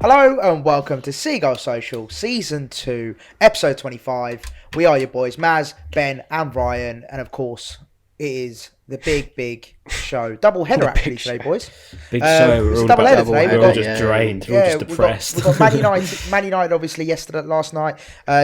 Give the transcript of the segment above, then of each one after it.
Hello and welcome to Seagulls Social, Season 2, Episode 25. We are your boys, Maz, Ben and Ryan. And of course, it is the big show. Double header actually today, boys. Big show. We're all double header today. We're all just drained. We're all just depressed. We've got Man United obviously last night.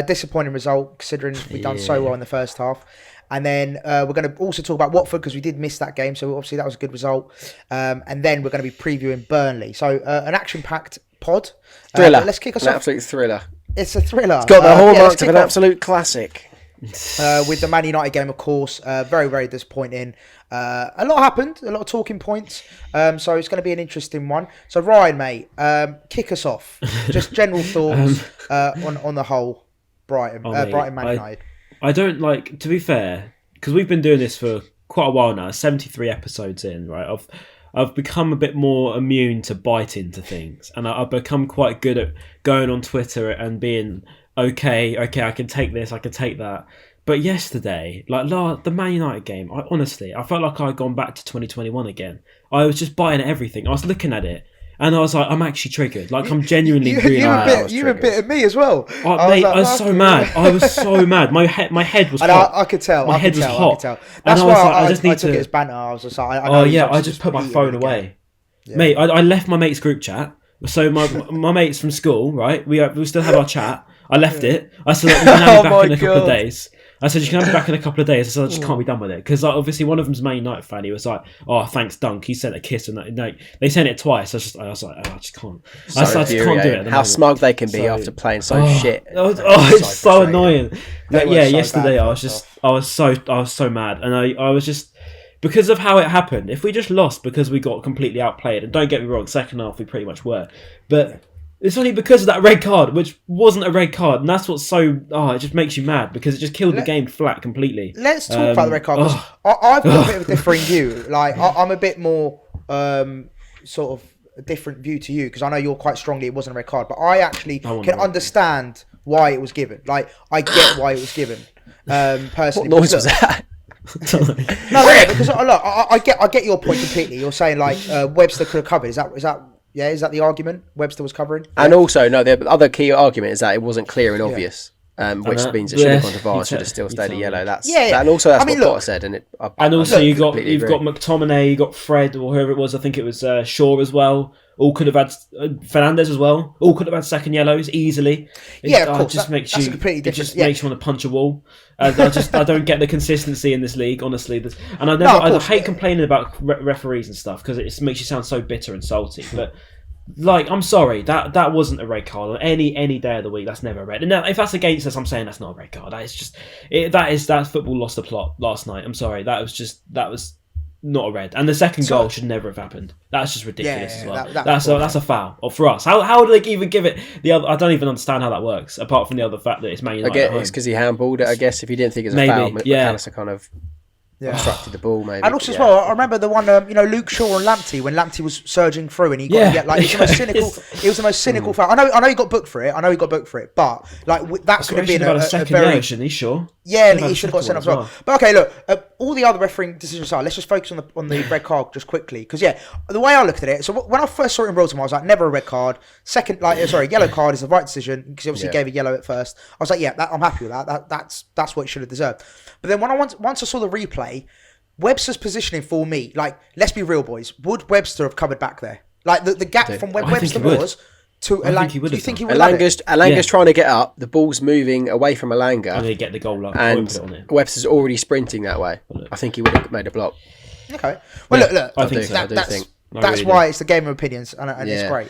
Disappointing result considering we've done so well in the first half. And then we're going to also talk about Watford because we did miss that game. So obviously that was a good result. And then we're going to be previewing Burnley. So an action-packed pod. Thriller. Let's kick us off. An absolute thriller. It's a thriller. It's got the hallmarks of an absolute classic. With the Man United game, of course. Very, very disappointing. A lot happened. A lot of talking points. So it's going to be an interesting one. So Ryan, mate, kick us off. Just general thoughts on the whole Brighton Man United. I don't like, to be fair, because we've been doing this for quite a while now, 73 episodes in, right? I've become a bit more immune to bite into things, and I've become quite good at going on Twitter and being okay, I can take this, I can take that. But yesterday, the Man United game, I felt like I'd gone back to 2021 again. I was just biting at everything. I was looking at it, and I was like, I'm actually triggered. Like, I'm genuinely really mad. You were a bit of me as well. I was so mad. I was so mad. My head was hot. I could tell. My head was hot. That's why I took it as banter. I was just like, I just put my phone away. Yeah. Mate, I left my mate's group chat. So my mates from school, right? We still have our chat. I left it. I said, we can have it back in a couple of days. I said, you can have it back in a couple of days. I said, I just can't be done with it. Because obviously one of them's a Man United fan. He was like, oh, thanks, Dunk. He sent a kiss. And that. They sent it twice. I was like, oh, I just can't. I just can't do it. How smug they can be after playing so shit. It's so annoying. Yesterday I was so mad. And I was just, because of how it happened, if we just lost because we got completely outplayed, and don't get me wrong, second half we pretty much were. But it's only because of that red card, which wasn't a red card, and that's what's so... it just makes you mad, because it just killed the game flat completely. Let's talk about the red card, because I've got a bit of a differing view. Like, I'm a bit more sort of a different view to you, because I know you're quite strongly it wasn't a red card, but I actually can understand why it was given. Like, I get why it was given, personally. What noise was that? Because look, I get your point completely. You're saying, like, Webster could have covered. Is that the argument Webster was covering? And also, no, the other key argument is that it wasn't clear and obvious, which means it should have gone to VAR and should have still stayed a yellow. And also that's what Potter said. You've got McTominay, you got Fred, or whoever it was. I think it was Shaw as well. All could have had Fernandez as well. All could have had second yellows easily. Of course. It just makes you want to punch a wall. I don't get the consistency in this league, honestly. I hate complaining about referees and stuff because it makes you sound so bitter and salty. But I'm sorry, that wasn't a red card on any day of the week. That's never a red. And now, if that's against us, I'm saying that's not a red card. That football lost the plot last night. I'm sorry. That was not a red, and the second goal should never have happened. That's just ridiculous as well. That's a foul for us. How do they even give it the other? I don't even understand how that works. Apart from the other fact that it's Man United. I guess it's because he handballed it. I guess if he didn't think it was a foul, McAllister kind of obstructed the ball. Maybe. And also as well, I remember the one Luke Shaw and Lamptey when Lamptey was surging through and he got it was the most cynical. It was the most cynical foul. I know he got booked for it. But that could have been a very. Shouldn't he? Sure. Yeah, and he should have got sent up as well. But okay, look, all the other refereeing decisions aside, let's just focus on the red card just quickly. Because the way I looked at it, so when I first saw it in real time, I was like, never a red card. Second, yellow card is the right decision because he obviously gave a yellow at first. I was like, I'm happy with that. That's what it should have deserved. But then once I saw the replay, Webster's positioning for me, like, let's be real, boys. Would Webster have covered back there? Like the gap from where Webster was to Elanga. Do you think he would? Alanga's trying to get up. The ball's moving away from Elanga. And they get the goal up. And Webster's already sprinting that way. I think he would have made a block. Okay. Well, look. I think. That's why it's the game of opinions, and it's great.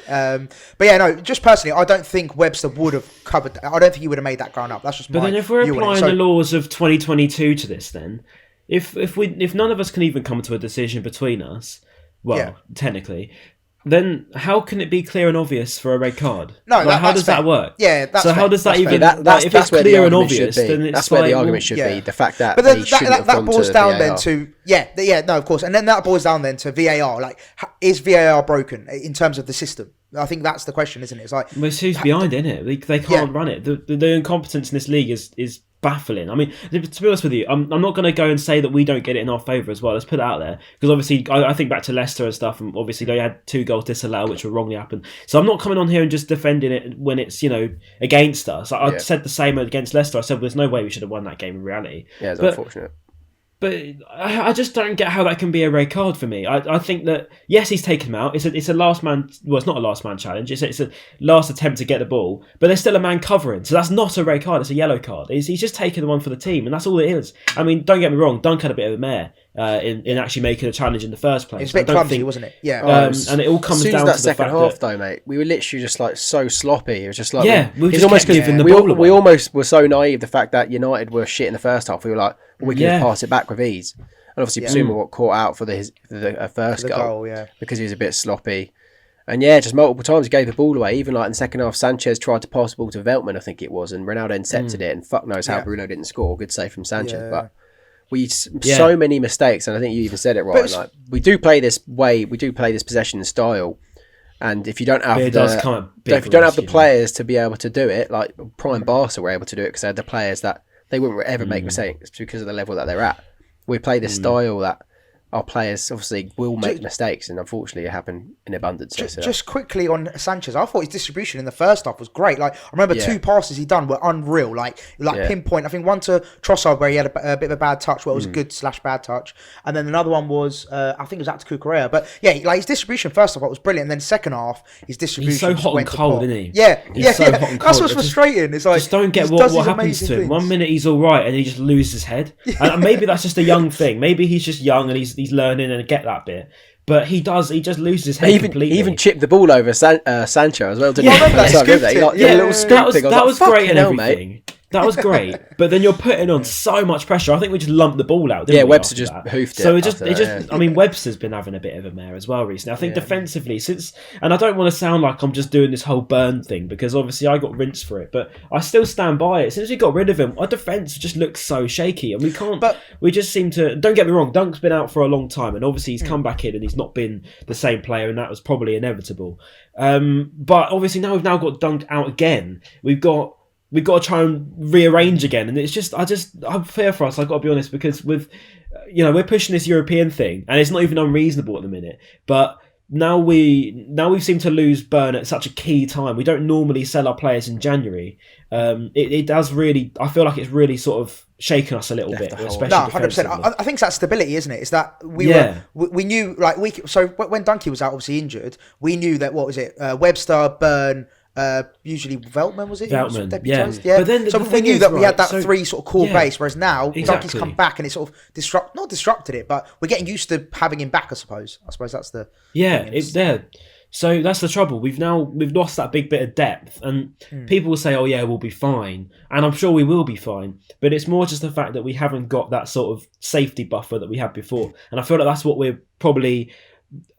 Just personally, I don't think Webster would have covered. I don't think he would have made that ground up. That's just. But then, if we're applying the laws of 2022 to this, then if none of us can even come to a decision between us, technically, then how can it be clear and obvious for a red card? No, how does that work? Yeah, that's how does that even? If it's clear and obvious, then it's that's where the argument should be. The fact that but then that boils down then to of course, and then that boils down then to VAR. Like, is VAR broken in terms of the system? I think that's the question, isn't it? It's like, who's behind in it? They can't run it. The incompetence in this league is baffling. I mean, to be honest with you, I'm not going to go and say that we don't get it in our favour as well. Let's put it out there, because obviously I think back to Leicester and stuff, and obviously they had 2 goals disallowed, which were wrongly happened. So I'm not coming on here and just defending it when it's against us. I said the same against Leicester. I said there's no way we should have won that game in reality. Yeah, it's unfortunate. But I just don't get how that can be a red card for me. I think that, yes, he's taken him out. It's a last man... Well, it's not a last man challenge. It's a last attempt to get the ball. But there's still a man covering. So that's not a red card. It's a yellow card. He's just taken the one for the team. And that's all it is. I mean, don't get me wrong. Dunk had a bit of a mare in actually making a challenge in the first place. It's a bit clumsy, wasn't it? Yeah. And it all comes down to the second fact half, though, mate. We were literally just like so sloppy. It was just like... Yeah, we almost were so naive. The fact that United were shit in the first half. We were like, we could pass it back with ease. And obviously, Basuma got caught out for the first goal because he was a bit sloppy. And just multiple times he gave the ball away. Even like in the second half, Sanchez tried to pass the ball to Veltman, I think it was, and Ronaldo intercepted it. And fuck knows how Bruno didn't score. Good save from Sanchez, but so many mistakes. And I think you even said it right. Like we do play this way. We do play this possession style. And if you don't have the players to be able to do it, like Prime Barca were able to do it because they had the players that they wouldn't ever make mistakes because of the level that they're at. We play this style that our players obviously will make mistakes, and unfortunately it happened in abundance. Just quickly on Sanchez, I thought his distribution in the first half was great. Like I remember 2 passes he done were unreal, like pinpoint. I think one to Trossard where he had a bit of a bad touch, it was a good / bad touch, and then another one was I think it was out to Cucurella. But like his distribution first half was brilliant, and then second half his distribution. He's so hot and cold, isn't he? He's so hot and cold. That's what's frustrating. It's like just don't get what happens to him. Things. 1 minute he's all right, and he just loses his head. And maybe that's just a young thing. Maybe he's just young and he's learning and get that bit, but he just loses his head completely. He even chipped the ball over Sancho as well, didn't he? That was great and everything. Mate. That was great, but then you're putting on so much pressure. I think we just lumped the ball out. Didn't we, Webster just hoofed it. So I mean, Webster's been having a bit of a mare as well recently. I think defensively, and I don't want to sound like I'm just doing this whole Burn thing because obviously I got rinsed for it, but I still stand by it. Since we got rid of him, our defence just looks so shaky, and we can't. But we just seem to. Don't get me wrong, Dunk's been out for a long time, and obviously he's come back in, and he's not been the same player, and that was probably inevitable. But obviously now we've got Dunk out again. We've got to try and rearrange again, and it's just I'm fear for us. I've got to be honest, because with we're pushing this European thing, and it's not even unreasonable at the minute. But now we seem to lose Burn at such a key time. We don't normally sell our players in January. It does really. I feel like it's really sort of shaken us a little bit, especially 100%. I think it's that stability, isn't it? It's that we knew so when Dunkey was out, obviously injured, we knew that Webster, Burn. Usually Veltman was it? Veltman, But then we knew that we had that 3 sort of core base, whereas now Dunkey's come back and it sort of not disrupted it, but we're getting used to having him back. I suppose that's the it's there. So that's the trouble. We've lost that big bit of depth, and people will say, "Oh yeah, we'll be fine," and I'm sure we will be fine. But it's more just the fact that we haven't got that sort of safety buffer that we had before, and I feel like that's what we're probably.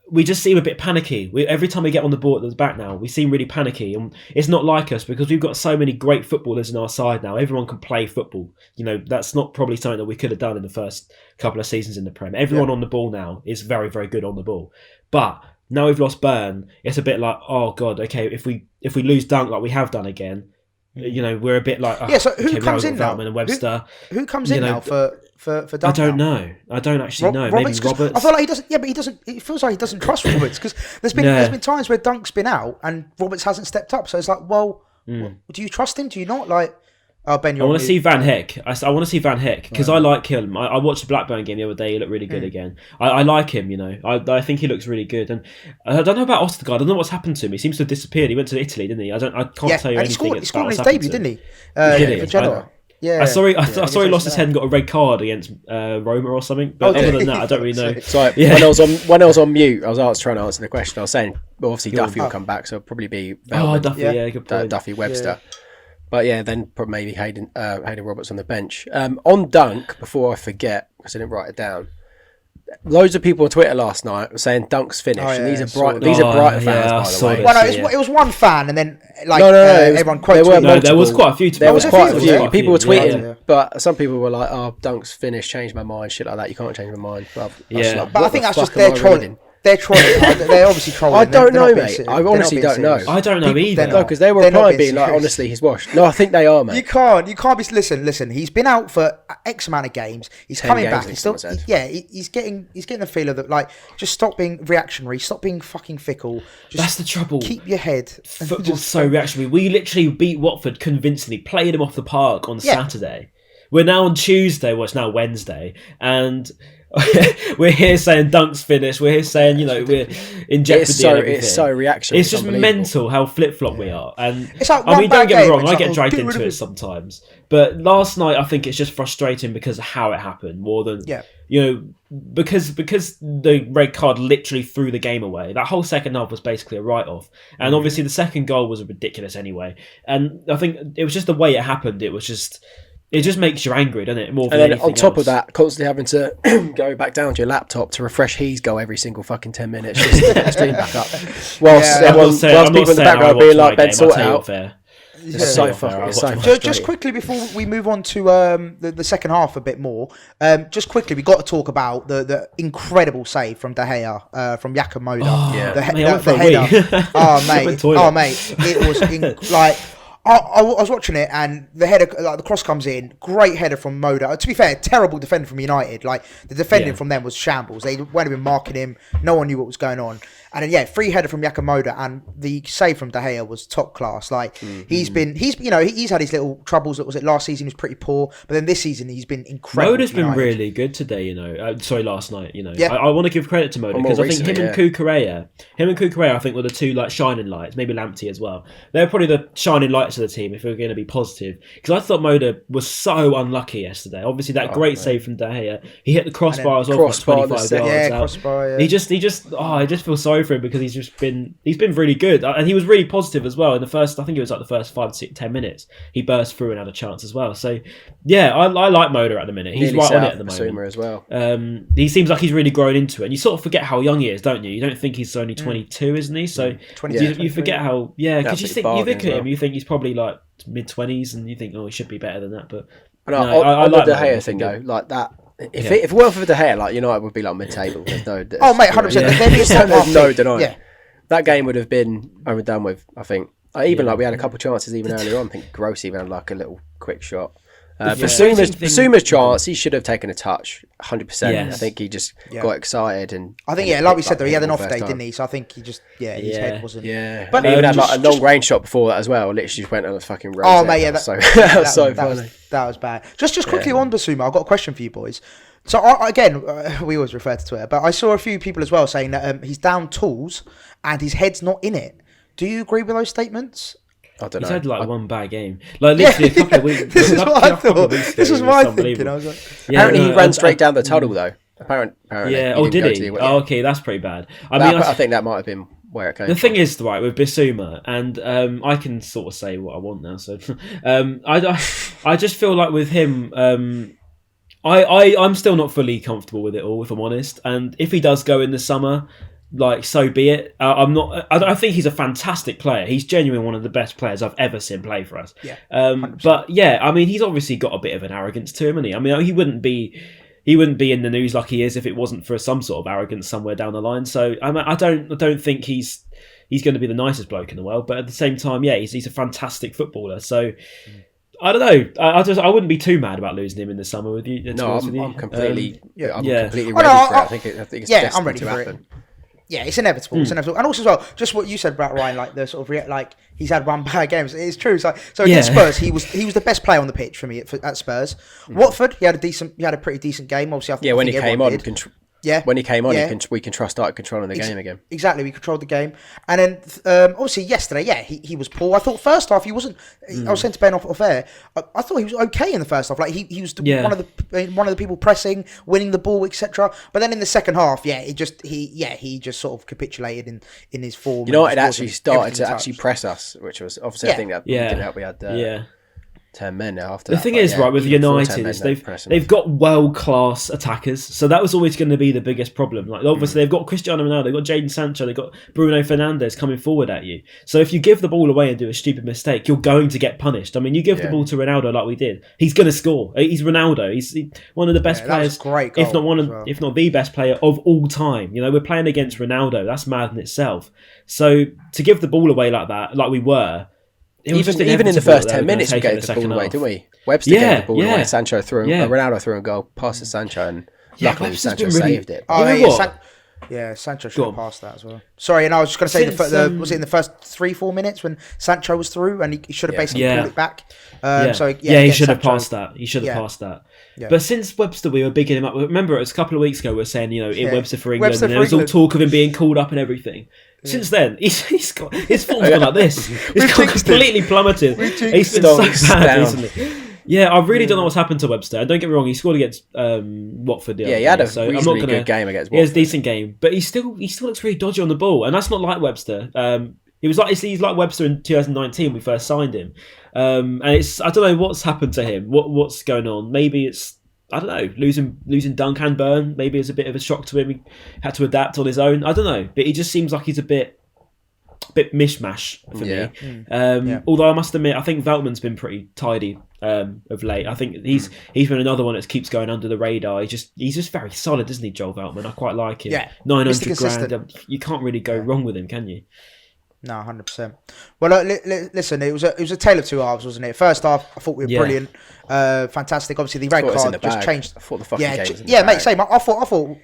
We just seem a bit panicky. Every time we get on the ball at the back now, we seem really panicky. And it's not like us because we've got so many great footballers in our side now. Everyone can play football. That's not probably something that we could have done in the first couple of seasons in the Prem. Everyone on the ball now is very, very good on the ball. But now we've lost Burn, it's a bit like, oh God, okay, if we lose Dunk like we have done again, we're a bit like, so who comes in now? And Webster. Who comes in now for Dunk? I don't know. I don't actually know. Roberts, maybe Roberts. I feel like he doesn't. Yeah, but he doesn't. It feels like he doesn't trust Roberts because there's been times where Dunk's been out and Roberts hasn't stepped up. So it's like, well, do you trust him? Do you not? Like, Ben, I want to see Van Heck. I want to see Van Heck because I like him. I watched the Blackburn game the other day. He looked really good again. I like him. I think he looks really good. And I don't know about Ostergaard. I don't know what's happened to him. He seems to have disappeared. He went to Italy, didn't he? I can't tell you anything. He scored his debut, didn't he? For Genoa. Yeah, I saw he lost his head and got a red card against Roma or something. But other than that, I don't really know. So when I was on mute, I was trying to answer the question. I was saying, well, obviously Duffy will come back, so it'll probably be Veltman, Duffy, good point. Duffy, Webster. Yeah. But then maybe Hayden Roberts on the bench. On Dunk, before I forget, because I didn't write it down, loads of people on Twitter last night were saying Dunk's finished, and these are Brighton fans, by the way. Well, it was one fan, and then everyone quoted. There was quite a few. There was quite a few. People were tweeting, but some people were like, "Oh, Dunk's finished, changed my mind, shit like that. You can't change my mind." But I think that's just their trolling. They're trolling. They're obviously trolling. I don't know, mate. I honestly don't know. I don't know either. No, because they were replying being like, honestly, he's washed. No, I think they are, mate. You can't be. Listen. He's been out for X amount of games. He's coming back. He's still. He's getting the feel of that. Like, just stop being reactionary. Stop being fucking fickle. That's the trouble. Keep your head. Football's so reactionary. We literally beat Watford convincingly. Played them off the park on Saturday. We're now on Tuesday. Well, it's now Wednesday, and we're here saying Dunk's finished. We're here saying, we're in jeopardy. It's so reactionary. It's just mental how flip-flop we are. And it's like don't get me wrong, I get dragged into it sometimes. But last night, I think it's just frustrating because of how it happened more than because the red card literally threw the game away. That whole second half was basically a write-off, and obviously the second goal was ridiculous anyway. And I think it was just the way it happened. It just makes you angry, doesn't it? More than anything else. On top of that, constantly having to go back down to your laptop to refresh his goal every single fucking 10 minutes, just to stream back up. Whilst people in the background being like, Ben, sort it out. It's so fucking just quickly before we move on to the second half a bit more, just quickly, we got to talk about the incredible save from De Gea from Yakamoto. The header. Mate, it was I was watching it, and the header, the cross comes in, great header from Moda. To be fair, terrible defender from United. Like, the defending from them was shambles. They weren't even marking him. No one knew what was going on. And then, free header from Yakamoto, and the save from De Gea was top class. Like, he's had his little troubles. Was it last season? He was pretty poor, but then this season he's been incredible. Moda's been really good today. Last night. I want to give credit to Moda because I think him and Cucurella, I think were the two shining lights. Maybe Lamptey as well. They're probably the shining lights of the team if we're going to be positive. Because I thought Moda was so unlucky yesterday. Obviously, that great save from De Gea. He hit the crossbar as well from 25 yards out. Crossbar, yeah. He just I just feel sorry for him because he's been really good, and he was really positive as well in the first. I think it was like the first 5 to 10 minutes. He burst through and had a chance as well. So I like Moda at the minute. He's right on it at the moment as well. He seems like he's really grown into it. And you sort of forget how young he is, don't you? You don't think he's only 22, isn't he? So you forget how because you look at him, you think he's probably like mid-20s, and you think, he should be better than that. But I like the De Gea thing though, like that. If it weren't for De Gea, like United would be like mid-table. There's no. Mate, 100%. There's no denying. Yeah. That game would have been over done with. I think. We had a couple of chances even earlier on. I think Gross even had like a little quick shot. Basuma's chance, he should have taken a touch, 100%. Yes. I think he just got excited, and I think like we said though, he had an off day, didn't he? So I think he just his head wasn't. Yeah, but he even had like a long range shot before that as well. Literally just went on a fucking road. Oh mate, that was so funny. That was bad. Just quickly on Basuma, I've got a question for you boys. So we always refer to Twitter, but I saw a few people as well saying that he's down tools and his head's not in it. Do you agree with those statements? I don't know. He's had one bad game. Like literally a couple of weeks. This is what I thought. This was my thinking. I was like, apparently he ran straight down the tunnel though. Apparently. Yeah. Oh, did he? Okay, that's pretty bad. I think that might have been where it came. The thing is, right, with Bissouma, and I can sort of say what I want now. So, I just feel like with him, I'm still not fully comfortable with it all, if I'm honest. And if he does go in the summer, like, so be it. I'm not. I think he's a fantastic player. He's genuinely one of the best players I've ever seen play for us. Yeah. But yeah, he's obviously got a bit of an arrogance to him, hasn't he? He wouldn't be in the news like he is if it wasn't for some sort of arrogance somewhere down the line. So I don't think he's going to be the nicest bloke in the world. But at the same time, he's a fantastic footballer. So. I don't know. I wouldn't be too mad about losing him in the summer with you. I'm completely ready for it. I think it's destined I'm ready to for happen. it. Yeah, it's inevitable. It's inevitable, and also as well, just what you said about Ryan, like the sort of like he's had one bad game. It's true. It's like against Spurs, he was the best player on the pitch for me at Spurs. Watford, he had a pretty decent game. Obviously, when he came on. When he came on, we can start controlling the game again. Exactly, we controlled the game. And then, obviously, yesterday, he was poor. I thought first half he wasn't. I was saying to Ben off air, I thought he was okay in the first half. Like he was one of the people pressing, winning the ball, etc. But then in the second half, he just sort of capitulated in his form. United actually started to actually press us, which was obviously I think that didn't help. We had 10 men after the thing is, right, with United is they've got world-class attackers, so that was always going to be the biggest problem. Like, obviously they've got Cristiano Ronaldo, they've got Jadon Sancho, they've got Bruno Fernandes coming forward at you. So if you give the ball away and do a stupid mistake, you're going to get punished. I mean, you give the ball to Ronaldo like we did, he's going to score. He's Ronaldo. He's one of the best players, if not the best player of all time. You know, we're playing against Ronaldo. That's mad in itself. So to give the ball away like that, like we were. Even in the first 10 minutes, we gave the ball away, didn't we? Webster gave the ball away. Sancho threw, Ronaldo threw a goal, passed to Sancho, and luckily Sancho saved it. Sancho should have passed that as well. Sorry, and I was just going to say, was it in the first 3-4 minutes when Sancho was through and he should have basically pulled it back? He should have passed that. He should have passed that. Yeah. But since Webster, we were bigging him up. Remember, it was a couple of weeks ago we were saying, Webster for England, and there was all talk of him being called up and everything. Since then, he's got his form's gone like this. It's completely plummeted. He's been so bad recently. Yeah, I really don't know what's happened to Webster. Don't get me wrong; he scored against Watford. He had a reasonably good game against Watford. He has a decent game, but he still looks really dodgy on the ball, and that's not like Webster. He's like Webster in 2019 when we first signed him, and I don't know what's happened to him. What's going on? Maybe it's, I don't know, losing Duncan Byrne. Maybe it's a bit of a shock to him. He had to adapt on his own. I don't know, but he just seems like he's a bit mishmash for me. Although I must admit, I think Veltman's been pretty tidy of late. I think he's been another one that keeps going under the radar. He's just very solid, isn't he, Joel Veltman? I quite like him. Yeah, 900 grand. You can't really go wrong with him, can you? No, 100%. Well, listen, it was a tale of two halves, wasn't it? First half, I thought we were brilliant, fantastic. Obviously, the red card just changed. I thought the fucking game was in the bag. mate, same. I thought,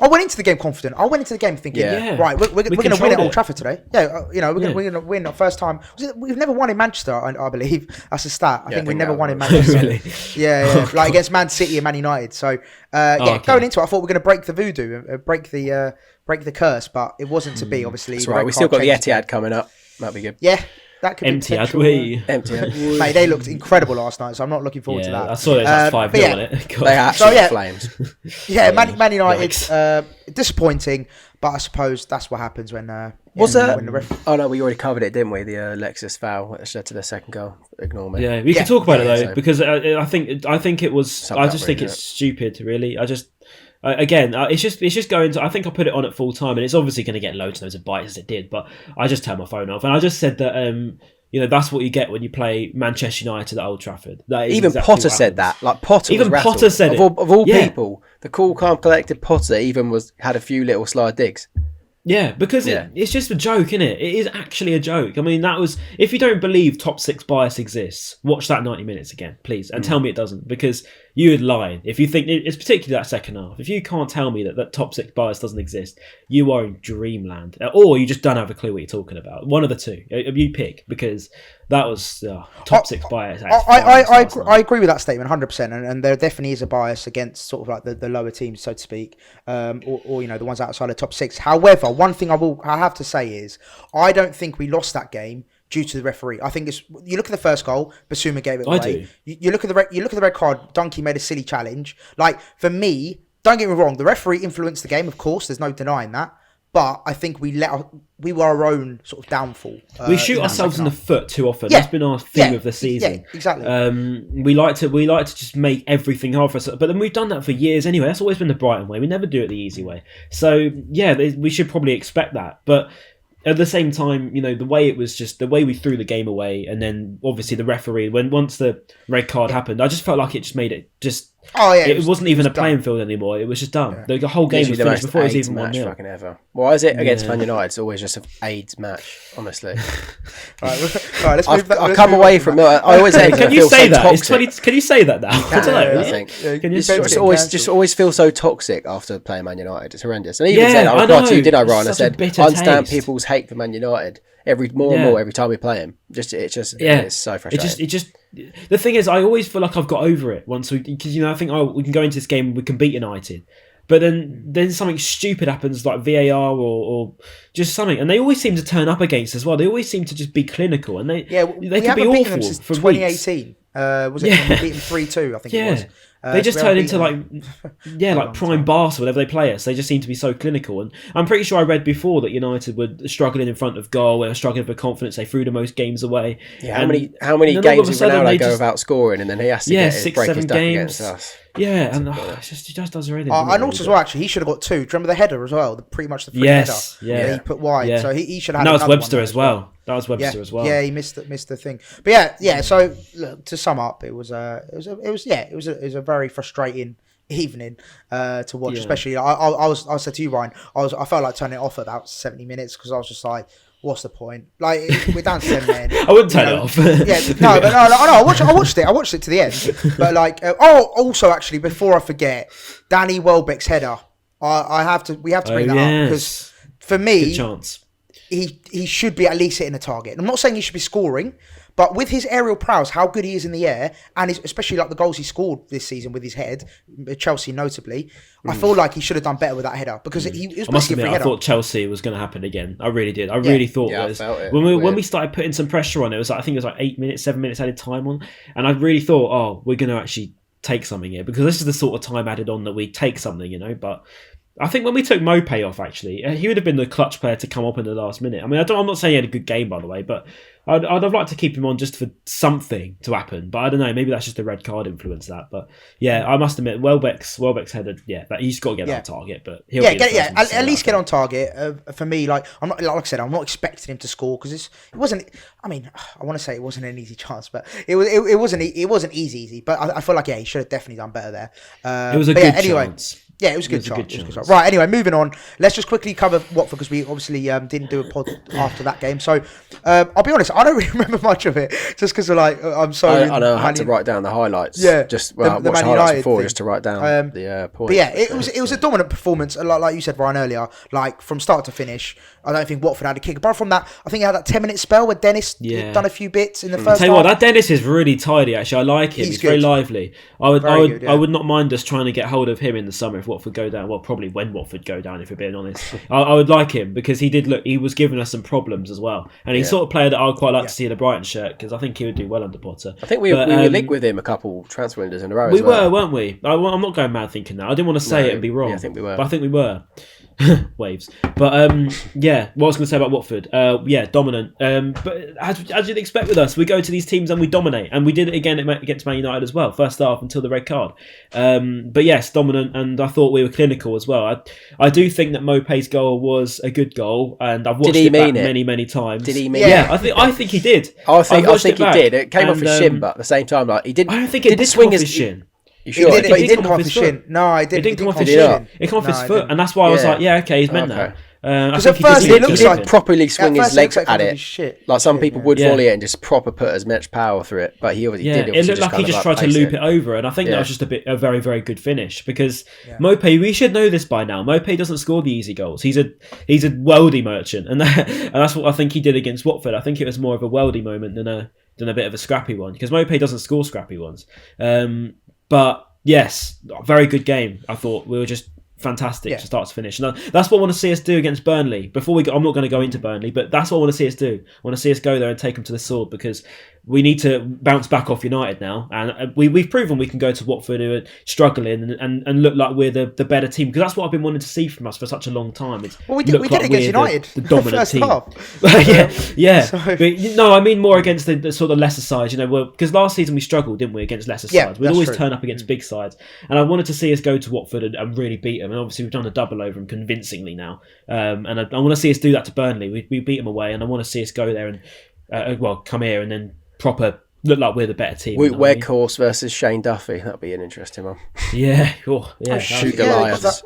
I went into the game confident. I went into the game thinking, right, we're going to win at Old Trafford today. Yeah, we're going to win. First time. We've never won in Manchester, I believe. That's a stat. I think we never won in Manchester. Really? Yeah, like against Man City and Man United. So, going into it, I thought we were going to break the voodoo, break the curse, but it wasn't to be. Obviously, that's right. We still got the Etihad coming up. That'd be good. Yeah, that could be empty. Mate, they looked incredible last night, so I'm not looking forward to that. I saw it was 5-0 on it. They actually flames. Yeah, Man United, disappointing, but I suppose that's what happens when. Oh no, we already covered it, didn't we? The Alexis foul that led to the second goal. Ignore me. Yeah, we can talk about it though, because I think it was. I just think it's stupid, really. It's just going to. I think I put it on at full time, and it's obviously going to get loads and loads of bites as it did. But I just turned my phone off, and I just said that that's what you get when you play Manchester United at Old Trafford. Even exactly Potter said that. Like Potter, even was Potter said it. Of all people, the cool, calm, collected Potter even had a few little sly digs. Yeah, because it's just a joke, isn't it? It is actually a joke. I mean, if you don't believe top six bias exists, watch that 90 minutes again, please, and tell me it doesn't, because you would lie. If you think it's particularly that second half, if you can't tell me that top six bias doesn't exist, you are in dreamland, or you just don't have a clue what you're talking about. One of the two, you pick, because that was top six bias. I agree with that statement 100%, and there definitely is a bias against sort of like the lower teams, so to speak, or the ones outside the top six. However, one thing I have to say is I don't think we lost that game due to the referee. I think you look at the first goal, Basuma gave it away. I do. You look at the red card, Donkey made a silly challenge. Like, for me, don't get me wrong, the referee influenced the game, of course, there's no denying that. But I think we were our own sort of downfall. We shoot ourselves in the foot too often. That's been our theme of the season. Yeah, exactly. We like to just make everything hard for us. But then we've done that for years anyway. That's always been the Brighton way. We never do it the easy way. So yeah, we should probably expect that. But at the same time, the way we threw the game away, and then obviously the referee, once the red card happened, I just felt like it just made it just. It wasn't even a playing field anymore. It was just done. Yeah. The whole game was finished before it was even 1-0. Fucking ever. Why is it against Man United? It's always just an AIDS match, honestly. All right, let's move that. I come away from it. I always say, can you say that? Can you say that now? I don't know. I think. Can you always feel so toxic after playing Man United. It's horrendous. And I even said, I replied to you, didn't I, Ryan? I said, I understand people's hate for Man United. More and more every time we play him. It's so frustrating. The thing is, I always feel like I've got over it because I think we can go into this game, we can beat United, but then something stupid happens like VAR or just something, and they always seem to turn up against as well. They always seem to just be clinical, and they could be awful since for 2018. Was it? We beat them 3-2, I think it was. They just turn into like prime Barca whenever they play us. They just seem to be so clinical. And I'm pretty sure I read before that United were struggling in front of goal. They were struggling for confidence. They threw the most games away. Yeah, how many games did Ronaldo go without scoring, and then he has to get his break his duck against us? Yeah, and he just does everything. And also as well, actually, he should have got 2. Do you remember the header as well? Pretty much the free header. Yeah. He put wide, so he should have. That was Webster as well. That was Webster as well. Yeah, he missed the thing. But yeah. So look, to sum up, it was a very frustrating evening to watch. Especially, I said to you, Ryan, I felt like turning it off at about 70 minutes because I was just like, what's the point? Like, we're down to 10 men. I wouldn't turn it off. I watched it to the end. But like, also actually, before I forget, Danny Welbeck's header. We have to bring that up because for me, good chance. He should be at least hitting a target. I'm not saying he should be scoring, but with his aerial prowess, how good he is in the air, and especially like the goals he scored this season with his head, Chelsea notably, I feel like he should have done better with that header because it was basically a free header. I thought Chelsea was going to happen again. I really did. I really thought when we started putting some pressure on, it was like, I think it was like 7 minutes added time on, and I really thought, we're going to actually take something here because this is the sort of time added on that we take something, but. I think when we took Maupay off, actually, he would have been the clutch player to come up in the last minute. I mean, I'm not saying he had a good game, by the way, but I'd have liked to keep him on just for something to happen. But I don't know, maybe that's just the red card influence that. But yeah, I must admit, Welbeck's headed, that he's got to get that target. But he'll at least get on target. For me, like I said, I'm not expecting him to score because it wasn't. I mean, I want to say it wasn't an easy chance, but it wasn't easy. But I feel like he should have definitely done better there. It was a good chance. Yeah, it was a good chance. Right, anyway, moving on. Let's just quickly cover Watford because we obviously didn't do a pod after that game. So, I'll be honest, I don't really remember much of it just because I'm so... I know, I had to write down the highlights. Yeah. Just, I watched the highlights before just to write down the points. But yeah, it was a dominant performance, like you said, Ryan, earlier. Like, from start to finish, I don't think Watford had a kick. Apart from that, I think he had that 10-minute spell where Dennis done a few bits in the first half. Tell you what, that Dennis is really tidy, actually. I like him. He's very lively. I would not mind us trying to get hold of him in the summer if Watford go down. Well, probably when Watford go down, if we're being honest. I would like him because he was giving us some problems as well. And he's sort of player that I would quite like to see in a Brighton shirt because I think he would do well under Potter. I think we were linked with him a couple transfer windows in a row. We were, weren't we? I'm not going mad thinking that. I didn't want to say it and be wrong. Yeah, I think we were. But I think we were. Waves. But what I was going to say about Watford, dominant. But as you'd expect with us, we go to these teams and we dominate, and we did it again against Man United as well. First half until the red card. But yes, dominant, and I thought we were clinical as well. I do think that Maupay's goal was a good goal, and I've watched it back many times. Did he mean it? Yeah, I think he did. I think he did. It came off his shin, but at the same time, like he did. I don't think it did swing his shin. You sure? But he didn't come off his shin. No, it didn't come off his shin. It came off his foot, and that's why I was like, he's meant that. Because at first he looks like properly swing his legs at it. Like some people would volley it and just proper put as much power through it, but he obviously did. It looked like he just tried to loop it over, and I think that was just a very, very good finish because Maupay. We should know this by now. Maupay doesn't score the easy goals. He's a worldie merchant, and that's what I think he did against Watford. I think it was more of a worldie moment than a bit of a scrappy one because Maupay doesn't score scrappy ones. But yes, very good game. I thought we were just fantastic to start to finish. And that's what I want to see us do against Burnley. Before we go, I'm not going to go into Burnley, but that's what I want to see us do. I want to see us go there and take them to the sword because we need to bounce back off United now. And we've proven we can go to Watford who are struggling and look like we're the better team because that's what I've been wanting to see from us for such a long time. We did against United. The dominant team. But I mean more against the sort of lesser sides, because last season we struggled, didn't we, against lesser sides? We'd always turn up against big sides. And I wanted to see us go to Watford and really beat them. And obviously we've done a double over them convincingly now. And I want to see us do that to Burnley. We beat them away and I want to see us go there and come here and then proper look like we're the better team. Weghorst versus Shane Duffy. That'll be an interesting one. Shoot Goliaths.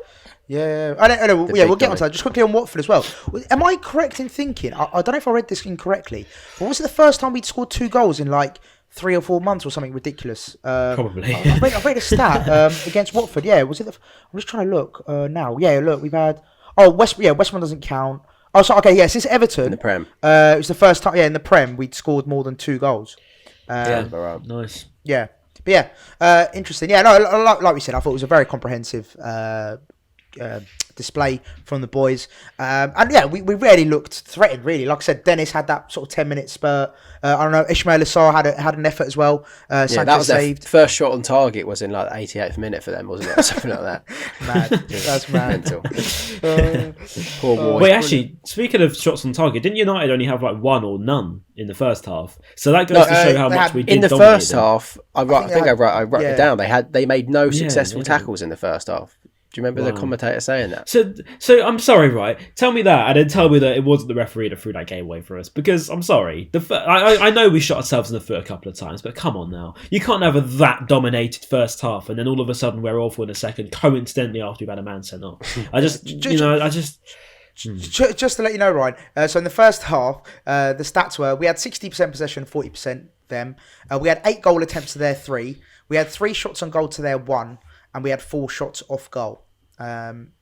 Yeah, I don't know. We'll get onto that. Just quickly on Watford as well. Am I correct in thinking? I don't know if I read this incorrectly, but was it the first time we'd scored 2 goals in like 3 or 4 months or something ridiculous? Probably. I read a stat against Watford. Yeah, was it? I'm just trying to look now. Yeah, look, we've had. Oh, West Ham doesn't count. Oh, so okay, since Everton in the Prem, it was the first time. Yeah, in the Prem, we'd scored more than 2 goals. Nice. Yeah, but interesting. Yeah, no, like we said, I thought it was a very comprehensive display from the boys. And yeah, we rarely looked threatened, really. Like I said, Dennis had that sort of 10-minute spurt. I don't know, Ismail Assar had an effort as well. That was saved. Their first shot on target was in like the 88th minute for them, wasn't it? Or something like that. Mad. That's mad. Mental. Poor boy. Wait, actually, speaking of shots on target, didn't United only have like one or none in the first half? So that goes to show how much we did in the first half. I wrote it down. They made no successful tackles in the first half. Do you remember the commentator saying that? So I'm sorry, right? Tell me that, and then tell me that it wasn't the referee that threw that game away for us. Because I'm sorry, I know we shot ourselves in the foot a couple of times, but come on now, you can't have a that dominated first half, and then all of a sudden we're awful in the second, coincidentally after we've had a man sent off. Just to let you know, Ryan. So in the first half, the stats were we had 60% possession, 40% them. We had 8 goal attempts to their 3. We had 3 shots on goal to their 1. And we had 4 shots off goal.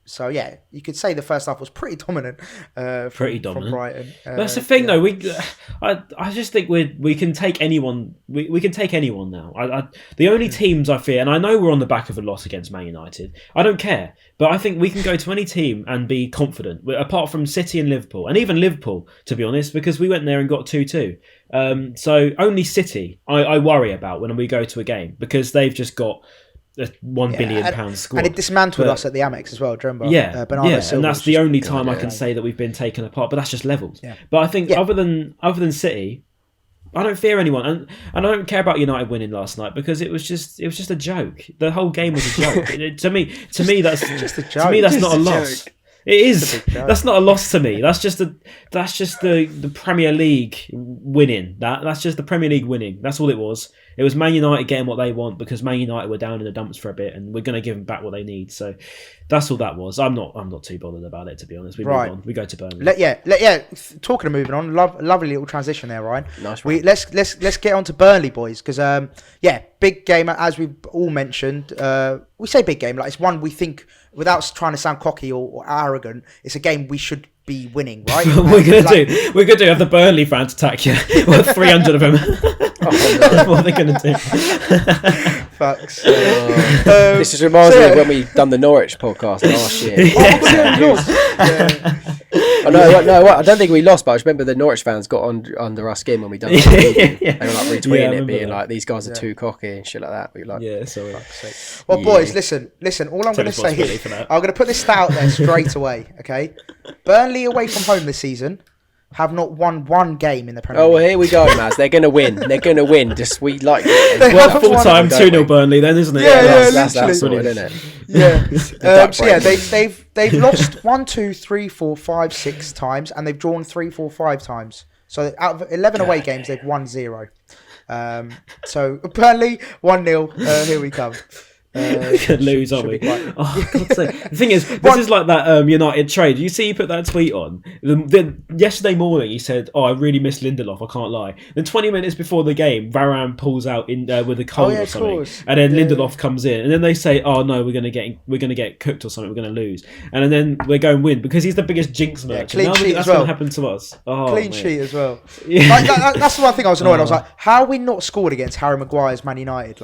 So yeah, you could say the first half was pretty dominant. From Brighton. That's the thing, though. I just think we can take anyone. We can take anyone now. The only teams I fear, and I know we're on the back of a loss against Man United. I don't care, but I think we can go to any team and be confident. Apart from City and Liverpool, and even Liverpool, to be honest, because we went there and got 2-2. So only City I worry about when we go to a game, because they've just got a £1 billion squad. And it dismantled us at the Amex as well, do you remember? And that's the only time I can say that we've been taken apart, but that's just levels. Yeah. But I think other than City, I don't fear anyone, and I don't care about United winning last night, because it was just a joke. The whole game was a joke. To me, that's just a joke. To me, that's not a loss. It is. That's not a loss to me. That's just the Premier League winning. That's just the Premier League winning. That's all it was. It was Man United getting what they want, because Man United were down in the dumps for a bit, and we're going to give them back what they need. So that's all that was. I'm not too bothered about it, to be honest. We move on. We go to Burnley. Talking of moving on, lovely little transition there, Ryan. Nice. Let's get on to Burnley, boys, because big game, as we've all mentioned. We say big game, like it's one we think, without trying to sound cocky or arrogant, it's a game we should be winning, right? We're gonna have the Burnley fans attack you. 300 of them. What are they gonna do? Fucks. This reminds me of when we done the Norwich podcast last year. I don't think we lost, but I remember the Norwich fans got under our skin when we done it. They were like retweeting it, being like, "These guys are too cocky" and shit like that. We like, sorry. Well, boys, listen. All I'm going to say is, I'm going to put this stat out there straight away. Okay, Burnley away from home this season have not won one game in the Premier League. Oh, well, here we go, Maz. They're going to win. They're going to win. Just we like full time 2-0 Burnley, then, isn't it? That's sorted, isn't it? Yeah. They've lost 1, 2, 3, 4, 5, 6 times, and they've drawn 3, 4, 5 times. So out of 11 away games, they've won 0. So Burnley 1-0. Here we come. Lose, aren't we? God's sake. The thing is, this is like that United trade. You see, he put that tweet on. Yesterday morning, he said, "Oh, I really miss Lindelof. I can't lie." Then 20 minutes before the game, Varane pulls out in with a cold or something, and then Lindelof comes in, and then they say, "Oh no, we're gonna get cooked or something. We're gonna lose," and then we're going to win because he's the biggest jinx merchant. Clean sheet that's as well. Gonna happen to us. Clean sheet as well. Yeah. That's the one thing I was annoyed. I was like, "How are we not scored against Harry Maguire's Man United?"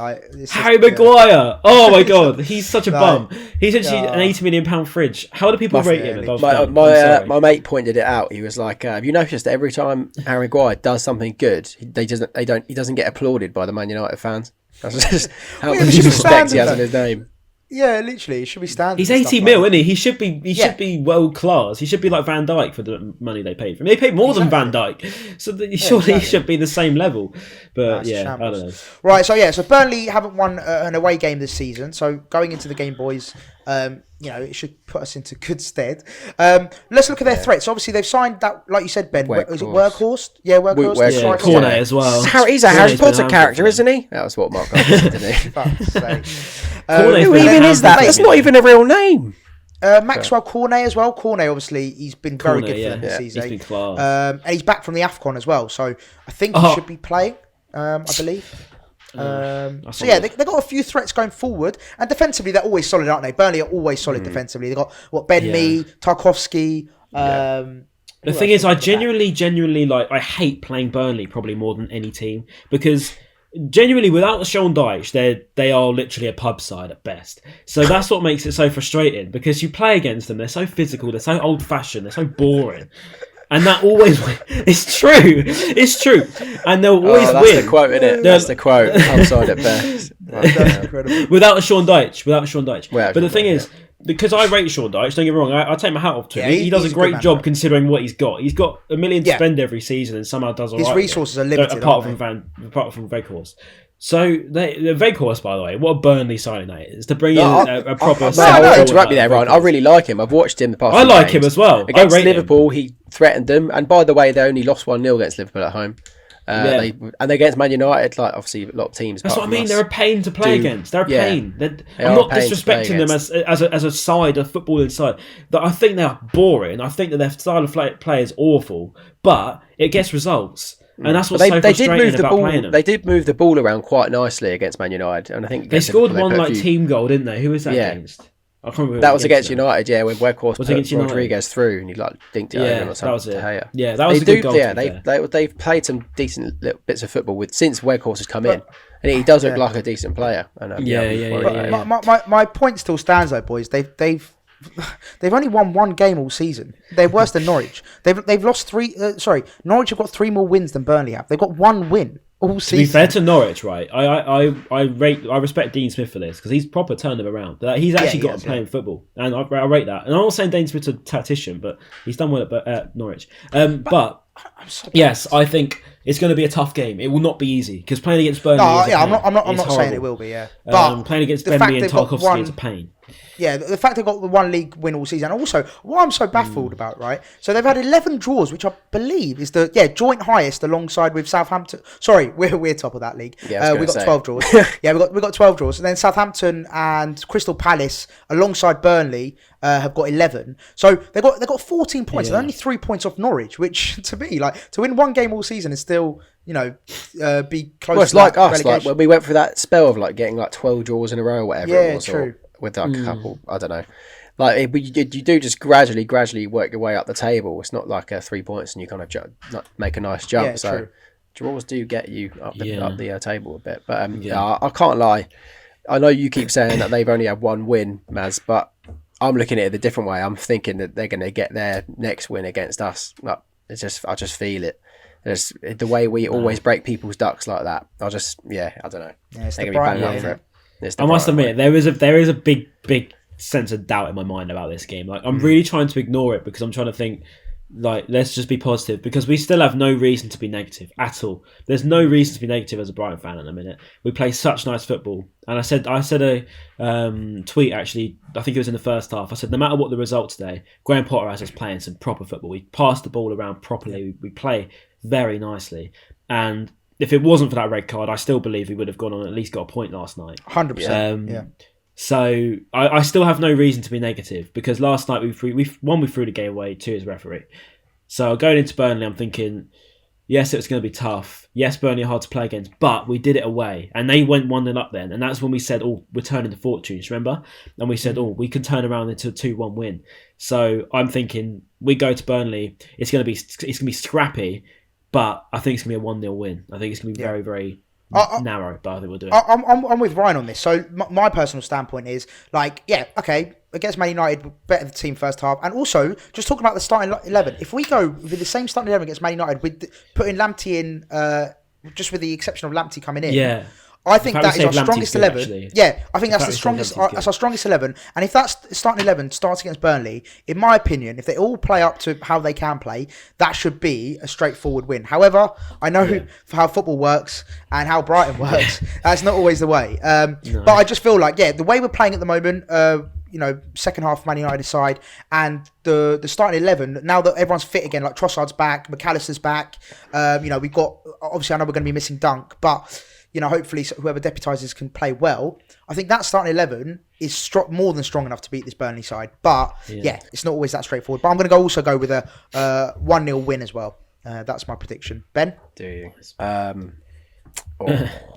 Harry Maguire. Oh my god, he's such a bum. He's actually an £80 million fridge. How do people rate him above my mate pointed it out. He was like, "Have you noticed that every time Harry Maguire does something good, he doesn't get applauded by the Man United fans? That's just how much respect he has in his name." Yeah, literally, it should be standard. He's 80 mil, isn't he? He should be world class. He should be like Van Dijk for the money they paid for him. They paid more than Van Dijk, so surely he should be the same level. But I don't know. Right, so Burnley haven't won an away game this season. So going into the game, boys, it should put us into good stead. Let's look at their threats. Obviously, they've signed that, like you said, Ben. Is it Workhorse? Yeah, Workhorse. Cornet as well. He's a Harry Potter character, isn't he? That was what Mark said, didn't he? Who even is that? That's not even a real name. Maxwell Cornet as well. Cornet, obviously, he's been very good for them this season. He's been class. And he's back from the AFCON as well. So I think he should be playing, I believe. They've got a few threats going forward, and defensively they're always solid, aren't they? Burnley are always solid defensively. They've got Ben Mee, Tarkowski. The thing is, I genuinely like. I hate playing Burnley probably more than any team because genuinely, without Sean Dyche, they are literally a pub side at best. So that's what makes it so frustrating, because you play against them, they're so physical, they're so old-fashioned, they're so boring. And that always... It's true. It's true. And they'll always that's win. The quote, isn't it? That's the quote. Pub side at best. That's incredible. Without Sean Dyche. Well, but the thing is, because I rate Sean Dyche, don't get me wrong, I take my hat off to him. He does a great job considering what he's got. He's got $1 million to spend every season and somehow does all right. His resources are limited, apart from VARchester. So, the VARchester, by the way, what a Burnley signing that is, to bring in a proper... I won't interrupt you there, Ryan. I really like him. I've watched him the past I like him as well. Against Liverpool, he threatened them. And by the way, they only lost 1-0 against Liverpool at home. And against Man United, like obviously a lot of teams. That's what I mean. They're a pain to play against. They're a pain. I'm not disrespecting them as a side, a footballing side. I think they're boring. I think that their style of play is awful, but it gets results. And that's what's so frustrating about playing them. They did move the ball around quite nicely against Man United, and I think they scored one team goal, didn't they? Who was that against? I can't remember. That was against United, when Weghorst put Rodriguez through and he dinked it over or something. That was it. Yeah, that was a good goal. They've played some decent little bits of football since Weghorst has come in, and he does look like a decent player. My point still stands though, boys. They've only won one game all season. They're worse than Norwich. They've lost 3. Norwich have got 3 more wins than Burnley have. They've got 1 win all season. To be fair to Norwich, right? I respect Dean Smith for this, because he's proper turned them around. He's actually got to playing football, and I rate that. And I'm not saying Dean Smith's a tactician, but he's done well at Norwich. But yes, I think it's going to be a tough game. It will not be easy, because playing against Burnley. I'm not saying it will be. Yeah, but playing against Burnley and Tarkowski is a pain. Yeah, the fact they've got the 1 league win all season. And also, what I'm so baffled about, right? So they've had 11 draws, which I believe is the joint highest alongside with Southampton. Sorry, we're top of that league. Yeah, we got 12 draws. we got 12 draws, and then Southampton and Crystal Palace alongside Burnley have got 11. So they've got 14 points, and only 3 points off Norwich, which to me, like, to win 1 game all season is still, be close. Well, it's to like us, relegation. like when we went through that spell of like getting like 12 draws in a row or whatever it was. True. With like a couple, I don't know. Like you do just gradually work your way up the table. It's not like 3 points and you kind of make a nice jump. Yeah, so true. Draws do get you up the table a bit. But I can't lie. I know you keep saying that they've only had 1 win, Maz, but I'm looking at it the different way. I'm thinking that they're going to get their next win against us. Like, I just feel it. It's the way we always break people's ducks like that. I don't know. Yeah, they're going to be banging up for it. I must admit, there is a big sense of doubt in my mind about this game. Like, I'm really trying to ignore it, because I'm trying to think, like, let's just be positive, because we still have no reason to be negative at all. There's no reason to be negative as a Brighton fan at the minute. We play such nice football, and I said a tweet, actually, I think it was in the first half. I said, no matter what the result today, Graham Potter has us playing some proper football. We pass the ball around properly. We play very nicely, and if it wasn't for that red card, I still believe we would have gone on and at least got a point last night. 100%. So I still have no reason to be negative, because last night we threw the game away to his referee. So going into Burnley, I'm thinking, yes, it's going to be tough. Yes, Burnley are hard to play against, but we did it away. And they went 1-0 up then. And that's when we said, we're turning the fortunes, remember? And we said, we can turn around into a 2-1 win. So I'm thinking, we go to Burnley, it's going to be scrappy, but I think it's going to be a 1-0 win. I think it's going to be very, very narrow, but I think we'll do it. I'm with Ryan on this. So my personal standpoint is, like, against Man United, better the team first half. And also, just talking about the starting 11, if we go with the same starting 11 against Man United, with putting Lamptey in, just with the exception of Lamptey coming in, I think that is our strongest 11. Actually. Yeah, I think that's the strongest. That's our strongest 11. And if that starting 11 starts against Burnley, in my opinion, if they all play up to how they can play, that should be a straightforward win. However, I know for how football works and how Brighton works, that's not always the way. But I just feel like, the way we're playing at the moment, second half Man United side, and the starting 11, now that everyone's fit again, like Trossard's back, McAllister's back, we've got, obviously I know we're going to be missing Dunk, but hopefully whoever deputises can play well. I think that starting 11 is more than strong enough to beat this Burnley side. But it's not always that straightforward. But I'm going to also go with a 1-0 win as well. That's my prediction. Ben? Do you?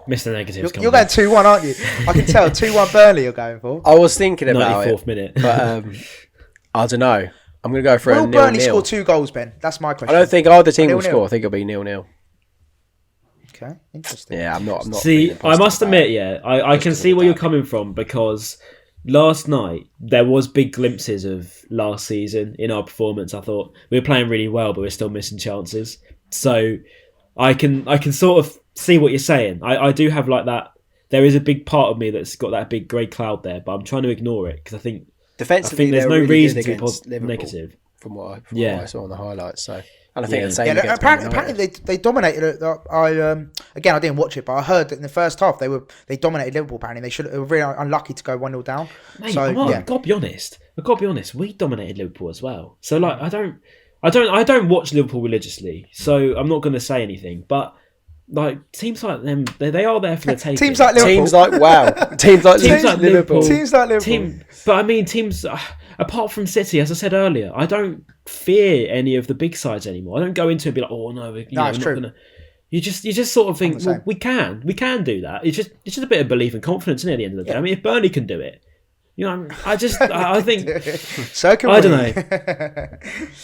Mr. Negatives. You're going 2-1, aren't you? I can tell. 2-1 Burnley you're going for. I was thinking about 94th minute. But I don't know. I'm going to go for a 0-0. Will Burnley score 2 goals, Ben? That's my question. I don't think either team will score. I think it'll be 0-0. Okay, interesting. Yeah, I'm not. See, I must admit, I can see where you're coming from, because last night there was big glimpses of last season in our performance. I thought we were playing really well, but we're still missing chances. So I can sort of see what you're saying. I do have like that. There is a big part of me that's got that big grey cloud there, but I'm trying to ignore it because I think defensively there's no really reason to be negative. From what I saw on the highlights. So, and I think the same. Yeah, apparently they dominated it. Again, I didn't watch it, but I heard that in the first half they dominated Liverpool. Apparently, they were really unlucky to go 1-0 down. Mate, I've got to be honest. We dominated Liverpool as well. So like, I don't watch Liverpool religiously, so I'm not going to say anything. But like teams like them, they are there for the taking. Teams like Liverpool. Teams like Liverpool. Teams like Liverpool. But I mean, teams apart from City, as I said earlier, I don't fear any of the big sides anymore. I don't go into it and be like, oh no, we're not gonna. You just sort of think, well, we can do that. It's just a bit of belief and confidence in it at the end of the day. I mean, if Burnley can do it, I think. So can I don't know.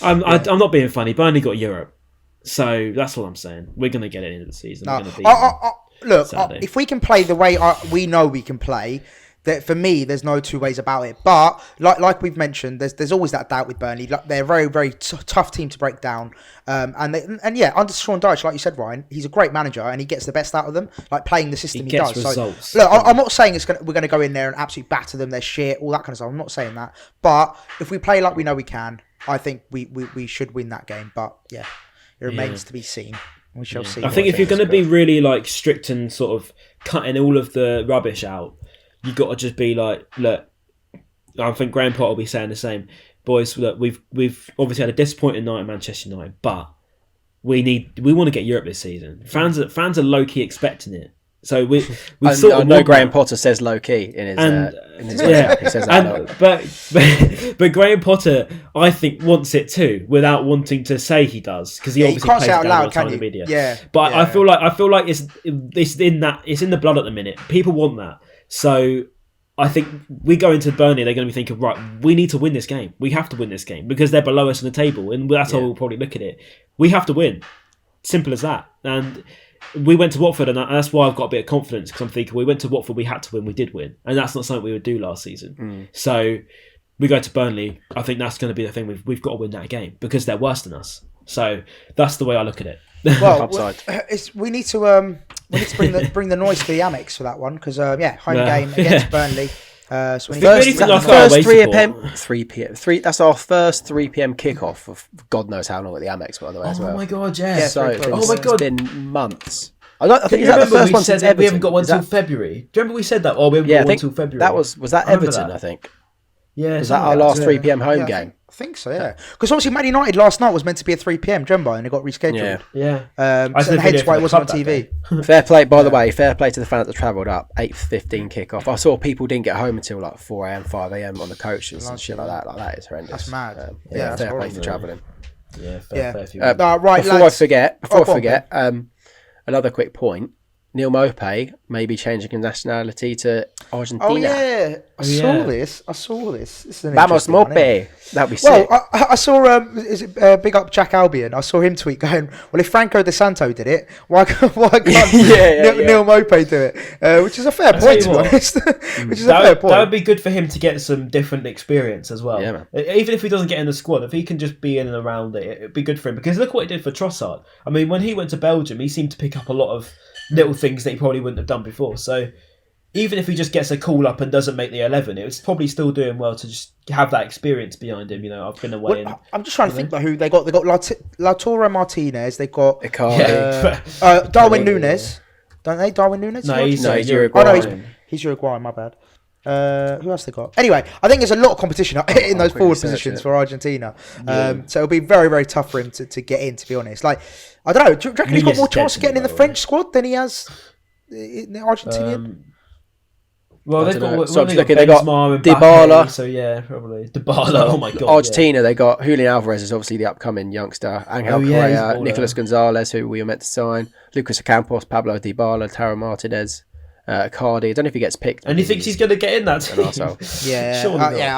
I'm not being funny. Burnley got Europe, so that's what I'm saying. We're gonna get it into the season. Look, if we can play the way we know we can play. That for me, there's no two ways about it. But like we've mentioned, there's always that doubt with Burnley. Like, they're a very, very tough team to break down. Under Sean Dyche, like you said, Ryan, he's a great manager and he gets the best out of them. Like playing the system he does. Results. So, look, I'm not saying we're going to go in there and absolutely batter them. They're shit, all that kind of stuff. I'm not saying that. But if we play like we know we can, I think we should win that game. But yeah, it remains to be seen. We shall see. I think if you're going to be really like strict and sort of cutting all of the rubbish out, you got to just be like, look. I think Graham Potter will be saying the same, boys. Look, we've obviously had a disappointing night at Manchester United, but we want to get Europe this season. Fans are low key expecting it. So we sort of. I know Graham Potter says low key in his yeah. He says that. But Graham Potter, I think, wants it too, without wanting to say he does, because he obviously plays it down all the time in the media. Yeah, but I feel like it's in the blood at the minute. People want that. So I think we go into Burnley, they're going to be thinking, right, we need to win this game. We have to win this game because they're below us in the table, and that's how we'll probably look at it. We have to win. Simple as that. And we went to Watford, and that's why I've got a bit of confidence, because I'm thinking we went to Watford, we had to win, we did win. And that's not something we would do last season. So we go to Burnley, I think that's going to be the thing. We've got to win that game because they're worse than us. So that's the way I look at it. Well, we need to bring the noise to the Amex for that one, because home game against Burnley. So we need first 3 p.m. That's our first 3 p.m. kickoff of God knows how long at the Amex, by the way, as well. Oh my god, yeah. So it's been months. I think it's the first one since Everton. We haven't got one till February. Do you remember we said that? We haven't got one till February. Was that Everton? I think. Yeah. Was that our last 3 p.m. home game? I think so, yeah. Because obviously Man United last night was meant to be at 3 p.m, do you remember? And it got rescheduled. Yeah. So hence why it wasn't on TV. Fair play, by the way, fair play to the fans that travelled up. 8:15 kickoff. I saw people didn't get home until like 4 a.m, 5 a.m. on the coaches and shit like that. Like, that is horrendous. That's mad. Fair play for travelling. Fair. Right, before I forget, another quick point. Neil Maupay may be changing his nationality to Argentina. Oh yeah, I saw this. This is an Vamos Maupay. That'd be sick. Well, I saw. Big up Jack Albion? I saw him tweet going, "Well, if Franco De Santo did it, why can't Neil Maupay do it?" Which is a fair point, to be honest. Which is a fair point. That would be good for him to get some different experience as well. Yeah, man. Even if he doesn't get in the squad, if he can just be in and around it, it'd be good for him. Because look what he did for Trossard. I mean, when he went to Belgium, he seemed to pick up a lot of little things that he probably wouldn't have done before. So even if he just gets a call up and doesn't make the 11, it was probably still doing well to just have that experience behind him. I've been away. I'm just trying to think about who they got. They got Lautaro Martinez. They got Darwin Núñez, don't they? Darwin Núñez. No, he's Uruguayan. Oh no, he's Uruguayan. My bad. Who else they got? Anyway, I think there's a lot of competition in those forward positions for Argentina. So it'll be very, very tough for him to get in, to be honest. Like, I don't know. Do you reckon he's got more chance of getting in the French squad than he has in the Argentinian? Well, they've got Dybala. So yeah, probably Dybala. Oh my god. Argentina, they got Julian Alvarez is obviously the upcoming youngster. Angel Correa, Nicolas Gonzalez, who we were meant to sign. Lucas Ocampos, Pablo Dybala, Taro Martinez. Cardi. I don't know if he gets picked. And he thinks he's going to get in that team. I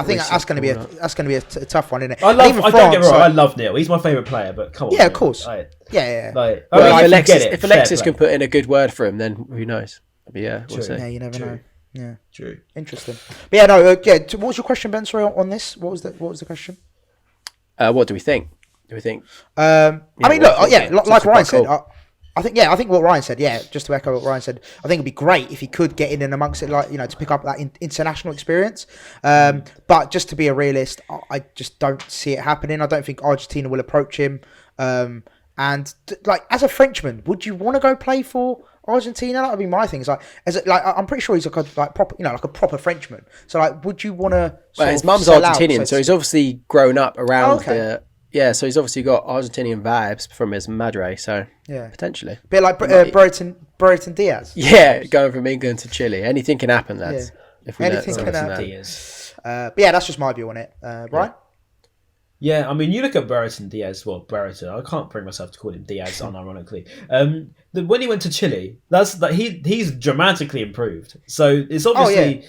think that's going to be a tough one, isn't it? Don't get me wrong. I love Neil. He's my favourite player, but come on. Yeah, of course. If Alexis can put in a good word for him, then who knows? But we'll see. Yeah, you never know. Yeah, true. Interesting. But what was your question, Ben? Sorry, on this. What was the question? What do we think? I mean, look, like Ryan said. I think what Ryan said, just to echo what Ryan said, I think it'd be great if he could get in and amongst it, to pick up that international experience. But just to be a realist, I just don't see it happening. I don't think Argentina will approach him. And as a Frenchman, would you want to go play for Argentina? That would be my thing. I'm pretty sure he's a proper Frenchman. So would you want to? Well, his mum's Argentinian, so he's obviously grown up around the. Yeah, so he's obviously got Argentinian vibes from his madre, so potentially. A bit like Brighton Diaz. Yeah, going from England to Chile. Anything can happen, lads. Anything can happen. But that's just my view on it. Right? Yeah, I mean, you look at Brighton Diaz, I can't bring myself to call him Diaz, unironically. When he went to Chile, he's dramatically improved. So it's obviously...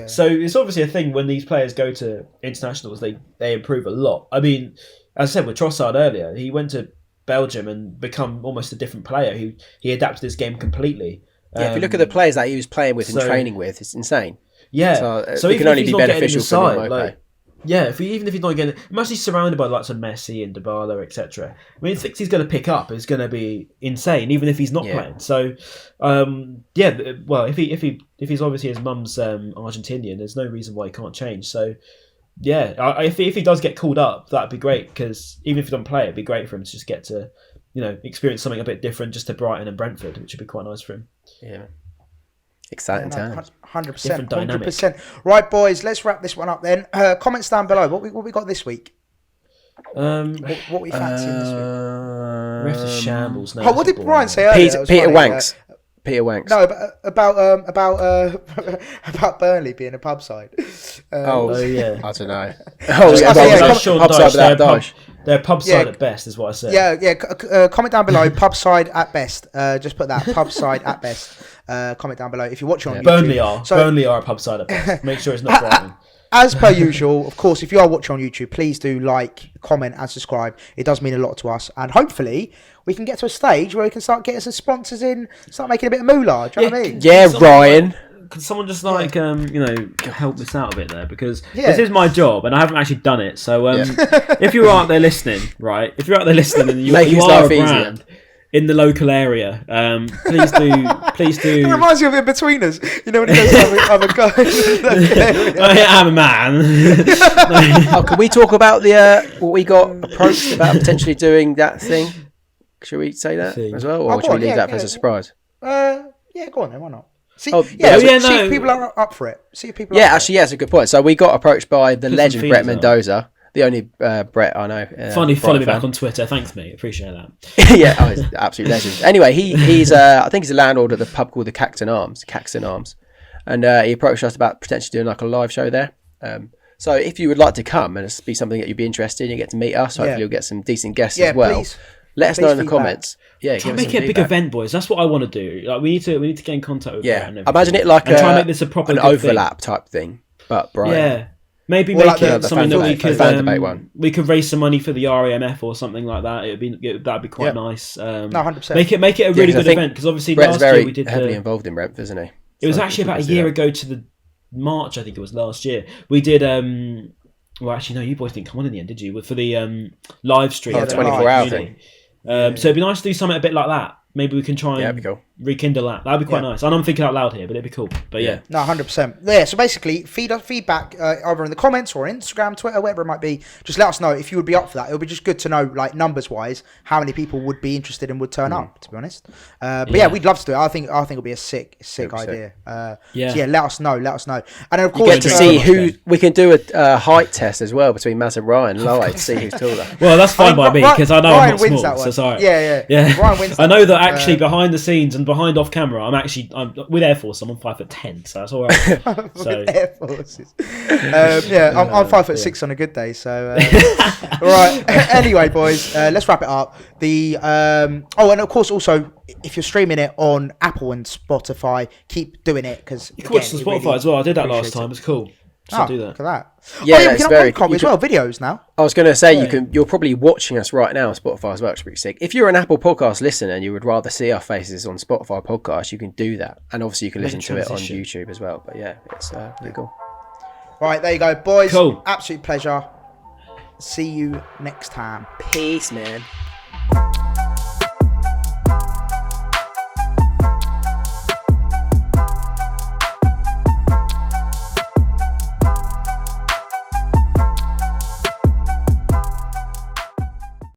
So it's obviously a thing when these players go to internationals, they improve a lot. I mean... As I said with Trossard earlier, he went to Belgium and become almost a different player. He adapted his game completely. If you look at the players that he was playing with and training with, it's insane. Yeah. So it can only be beneficial for him. Even if he's not getting, imagine he's surrounded by lots of Messi and Dybala, etc. I mean, the things he's going to pick up is going to be insane, even if he's not playing. So, if he's obviously his mum's Argentinian, there's no reason why he can't change. So. Yeah, if he does get called up, that'd be great, because even if he doesn't play, it'd be great for him to just get to, experience something a bit different, just to Brighton and Brentford, which would be quite nice for him. Yeah, exciting times. 100%, 100%. Right, boys, let's wrap this one up then. Comments down below. What we got this week? What we fancying this week? We're after shambles now. What did Brian say earlier? Peter Wanks. Peter Wanks. No, about Burnley being a pub side. I don't know. They're a pub side at best, is what I said. Yeah. Comment down below. Pub side at best. Just put that. Pub side at best. Comment down below if you're watching on YouTube. Burnley are a pub side at best. Make sure it's not Brighton. As per usual, of course, if you are watching on YouTube, please do like, comment, and subscribe. It does mean a lot to us, and hopefully we can get to a stage where we can start getting some sponsors in, start making a bit of moolah. Do you know what I mean? Yeah, Ryan. Can someone just help this out a bit there, because this is my job and I haven't actually done it. So if you're out there listening, right? If you're out there listening and you are a brand in the local area, please do. It reminds you of In Betweeners. You know when he goes to have a go. I am a man. Can we talk about what we got approached about potentially doing that thing? Should we say that as well, or should we leave that as a surprise? Go on then. Why not? See if people are up for it. It's a good point. So we got approached by the legend Brett Mendoza. The only Brett I know. Follow me back on Twitter. Thanks, mate. Appreciate that. He's an absolute legend. Anyway, he's I think he's a landlord at the pub called the Caxton Arms, and he approached us about potentially doing like a live show there. So if you would like to come and it's be something that you'd be interested in, you get to meet us. Hopefully you'll get some decent guests as well. Let us know in the comments. Yeah, try and make it a big event, boys. That's what I want to do. Like we need to get in contact with Brett. Imagine it like try and make this a proper an overlap type thing, but Brian. Yeah. Maybe make it something that we could raise some money for the RAMF or something like that. That'd be quite nice. 100%. Make it a really good event, because obviously Brett's last year we did heavily involved in Brentford, isn't he? It was actually about a year ago to the March, I think it was last year. We did. Well, actually, no, you boys didn't come on in the end, did you? For the live stream, 24-hour thing. So it'd be nice to do something a bit like that. Maybe we can try and rekindle that. That'd be quite nice. And I'm thinking out loud here, but it'd be cool. But no, 100%. Yeah. So basically, feedback either in the comments or Instagram, Twitter, whatever it might be. Just let us know if you would be up for that. It would be just good to know, like numbers wise, how many people would be interested and would turn up. To be honest, but we'd love to do it. I think it'll be a sick idea. So let us know. And then, of course, you get to see who we can do a height test as well between Matt and Ryan live to see who's taller. Well, that's fine by me, because I know Ryan I'm not wins small. That one. So sorry. Yeah. Ryan wins. I know that actually behind the scenes and behind off camera, I'm with Air Force. I'm on 5'10", so that's all right. So Air Forces. I'm 5'6" on a good day. So right. Anyway, boys, let's wrap it up. And of course, also, if you're streaming it on Apple and Spotify, keep doing it because you can watch it on Spotify as well. I did that last time. It's cool. So do that. Look at that. Yeah, we can have Podcast as well, videos now. I was going to say you're probably watching us right now on Spotify as well, which is pretty sick. If you're an Apple Podcast listener and you would rather see our faces on Spotify podcast, you can do that, and obviously you can listen to it on YouTube as well. But yeah, it's pretty cool. Right, there you go, boys. Cool. Absolute pleasure. See you next time. Peace, man.